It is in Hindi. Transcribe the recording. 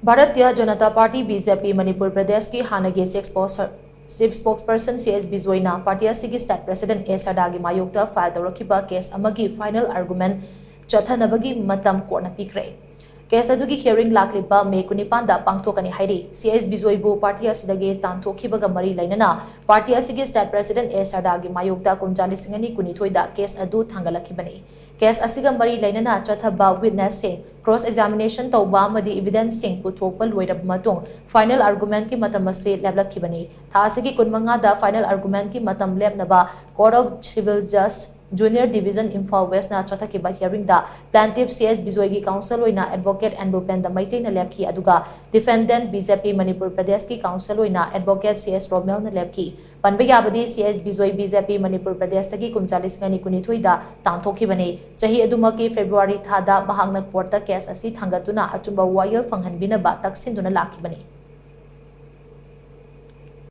भारतीय जनता पार्टी बीजेपी मणिपुर प्रदेश की हानगी चीफ स्पोक्सपर्सन CS बिजोईना पार्टी की स्टेट प्रेसिडेंट ए सडागी मायोक्ता फाइल तौरखिबा केस अमगी फाइनल आर्गुमेंट चथनबगी मतम कोर्टना पीखरे। केस अदुगी हियरिंग लाक्लिबा मे 19 पांगथोकनी हाइरी। CS बिजोईबु पार्टी असिदगी तांथोखिबगा मरी लैनना पार्टी असिगी स्टेट प्रेसिडेंट ए सडागी मायोक्ता कुंजालिसिंगनी कुनिथोइदा केस अदु थांगलखिबनी। केस असिगा मरी लैनना चथबा विटनेस से क्रॉस एग्जामिनेशन तौबा अमदी एविडेंस सिंह पुथोकपा लोइरब मतुंग फाइनल आर्गुमेंट की मतम असे लेबलखिबनी। था असिगी 19 दा फाइनल आर्गुमेंट की मतम लेबनबा court of civil judge junior division Imphal west ना चथकिबा हियरिंग दा प्लांटिफ CS बिजोईगी काउंसिल ओइना एडवोकेट एंडोपेन मैतेना लेबकी अदुगा डिफेंडेंट बीजेपी मणिपुर प्रदेश की काउंसिल ओइना एडवोकेट CS रोमेल ना लेबकी। पनबे याबदी CS बिजोई बीजेपी मणिपुर प्रदेश तगी 39 दा तांथोखिबनी। चही अदुमकी फेब्रुआरी थादा महांगना कोर्ट केस असी थांगतुना अचुंबा वायल फंगहनबिनबा तक्सिंदुना लाखिबनी।